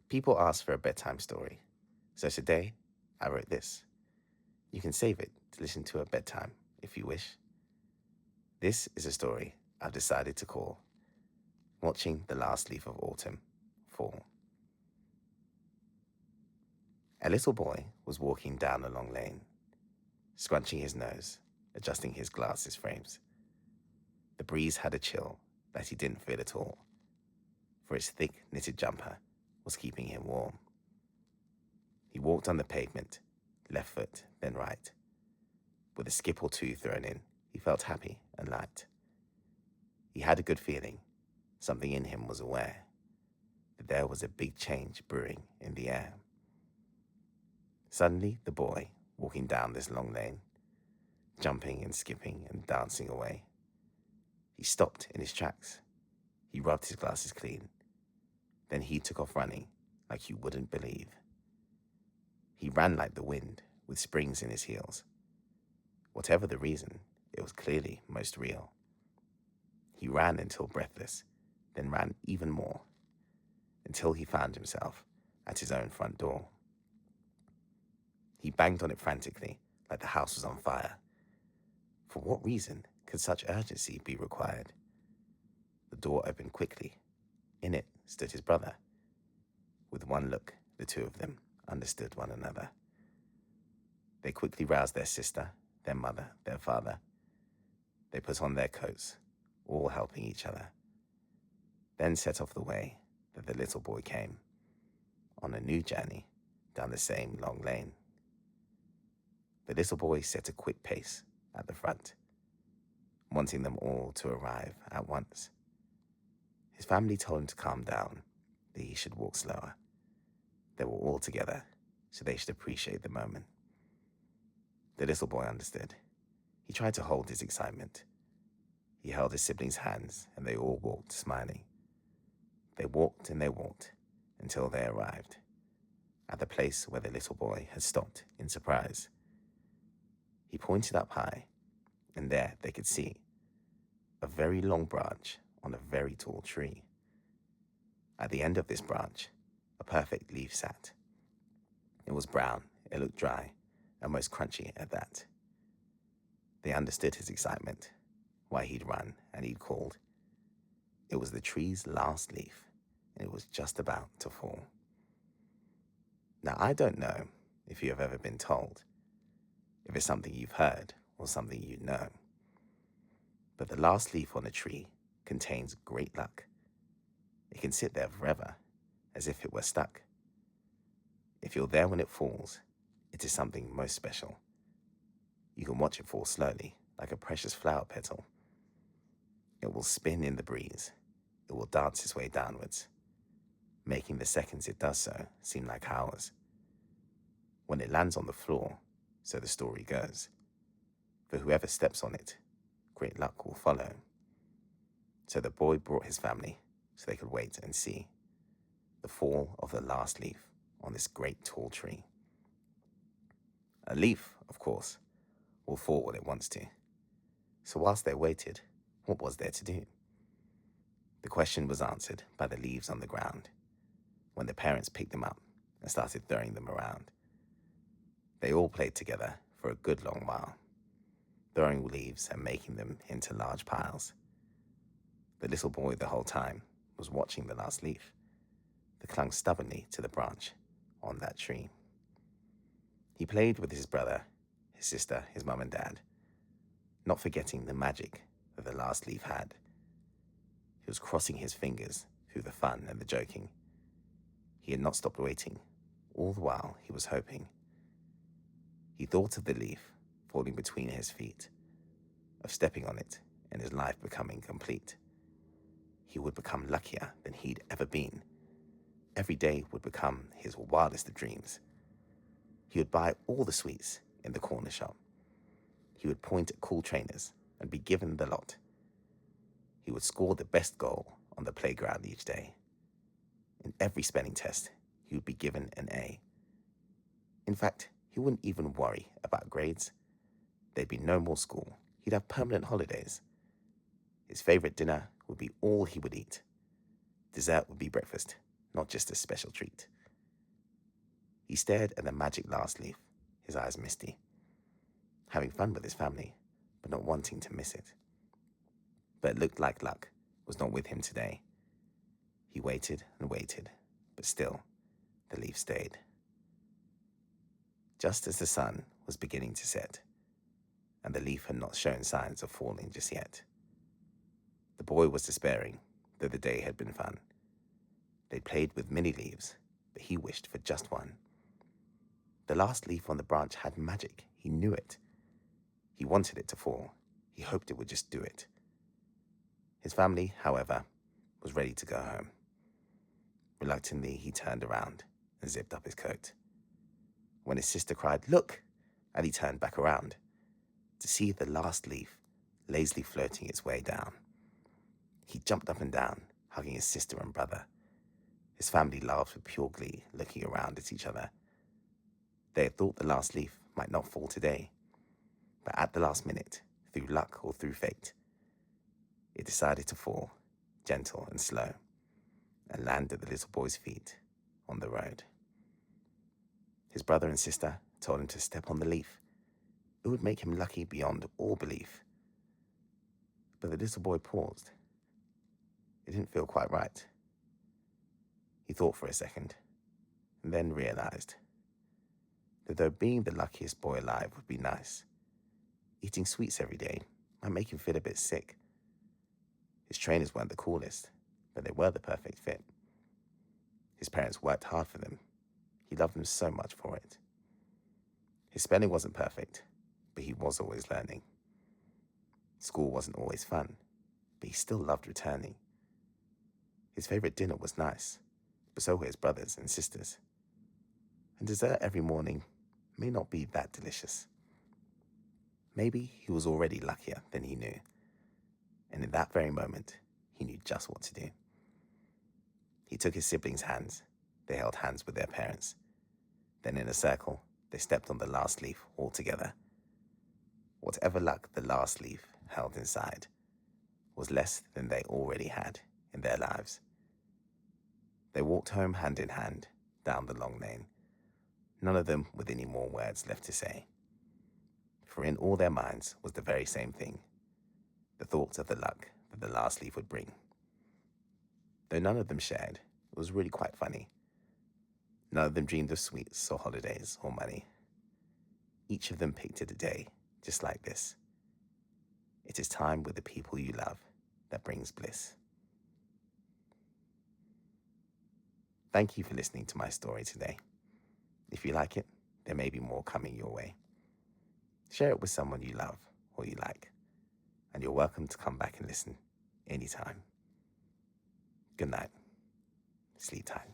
People ask for a bedtime story, so today I wrote this. You can save it to listen to at bedtime if you wish. This is a story I've decided to call Watching the Last Leaf of Autumn Fall. A little boy was walking down a long lane, scrunching his nose, adjusting his glasses frames. The breeze had a chill that he didn't feel at all, for his thick knitted jumper was keeping him warm. He walked on the pavement, left foot, then right. With a skip or two thrown in, he felt happy and light. He had a good feeling. Something in him was aware that there was a big change brewing in the air. Suddenly, the boy, walking down this long lane, jumping and skipping and dancing away, he stopped in his tracks. He rubbed his glasses clean. Then he took off running like you wouldn't believe. He ran like the wind, with springs in his heels. Whatever the reason, it was clearly most real. He ran until breathless, then ran even more, until he found himself at his own front door. He banged on it frantically, like the house was on fire. For what reason could such urgency be required? The door opened quickly. In it stood his brother. With one look, the two of them understood one another. They quickly roused their sister, their mother, their father. They put on their coats, all helping each other. Then set off the way that the little boy came, on a new journey down the same long lane. The little boy set a quick pace at the front, wanting them all to arrive at once. His family told him to calm down, that he should walk slower. They were all together, so they should appreciate the moment. The little boy understood. He tried to hold his excitement. He held his siblings' hands, and they all walked, smiling. They walked and they walked until they arrived at the place where the little boy had stopped in surprise. He pointed up high, and there they could see a very long branch on a very tall tree. At the end of this branch, a perfect leaf sat. It was brown, it looked dry, and most crunchy at that. They understood his excitement, why he'd run and he'd called. It was the tree's last leaf, and it was just about to fall. Now, I don't know if you have ever been told, if it's something you've heard or something you know, but the last leaf on a tree contains great luck. It can sit there forever, as if it were stuck. If you're there when it falls, it is something most special. You can watch it fall slowly, like a precious flower petal. It will spin in the breeze. It will dance its way downwards, making the seconds it does so seem like hours. When it lands on the floor, so the story goes, for whoever steps on it, great luck will follow. So the boy brought his family so they could wait and see the fall of the last leaf on this great tall tree. A leaf, of course, will fall when it wants to. So whilst they waited, what was there to do? The question was answered by the leaves on the ground, when the parents picked them up and started throwing them around. They all played together for a good long while, throwing leaves and making them into large piles. The little boy the whole time was watching the last leaf that clung stubbornly to the branch on that tree. He played with his brother, his sister, his mum and dad, not forgetting the magic that the last leaf had. He was crossing his fingers through the fun and the joking. He had not stopped waiting. All the while he was hoping. He thought of the leaf falling between his feet, of stepping on it and his life becoming complete. He would become luckier than he'd ever been. Every day would become his wildest of dreams. He would buy all the sweets in the corner shop. He would point at cool trainers and be given the lot. He would score the best goal on the playground each day. In every spelling test, he would be given an A. In fact, he wouldn't even worry about grades. There'd be no more school. He'd have permanent holidays. His favorite dinner would be all he would eat. Dessert would be breakfast, not just a special treat. He stared at the magic last leaf, his eyes misty, having fun with his family, but not wanting to miss it. But it looked like luck was not with him today. He waited and waited, but still, the leaf stayed. Just as the sun was beginning to set, and the leaf had not shown signs of falling just yet. The boy was despairing, though the day had been fun. They played with many leaves, but he wished for just one. The last leaf on the branch had magic. He knew it. He wanted it to fall. He hoped it would just do it. His family, however, was ready to go home. Reluctantly, he turned around and zipped up his coat. When his sister cried, "Look!" and he turned back around to see the last leaf lazily floating its way down. He jumped up and down, hugging his sister and brother. His family laughed with pure glee, looking around at each other. They had thought the last leaf might not fall today, but at the last minute, through luck or through fate, it decided to fall, gentle and slow, and land at the little boy's feet on the road. His brother and sister told him to step on the leaf. It would make him lucky beyond all belief. But the little boy paused. It didn't feel quite right. He thought for a second, and then realized that though being the luckiest boy alive would be nice, eating sweets every day might make him feel a bit sick. His trainers weren't the coolest, but they were the perfect fit. His parents worked hard for them. He loved them so much for it. His spelling wasn't perfect, but he was always learning. School wasn't always fun, but he still loved returning. His favorite dinner was nice, but so were his brothers and sisters. And dessert every morning may not be that delicious. Maybe he was already luckier than he knew. And in that very moment, he knew just what to do. He took his siblings' hands. They held hands with their parents. Then in a circle, they stepped on the last leaf all together. Whatever luck the last leaf held inside was less than they already had in their lives. They walked home hand in hand down the long lane, none of them with any more words left to say. For in all their minds was the very same thing, the thought of the luck that the last leaf would bring. Though none of them shared, it was really quite funny. None of them dreamed of sweets or holidays or money. Each of them picked a day just like this. It is time with the people you love that brings bliss. Thank you for listening to my story today. If you like it, there may be more coming your way. Share it with someone you love or you like, and you're welcome to come back and listen anytime. Good night. Sleep tight.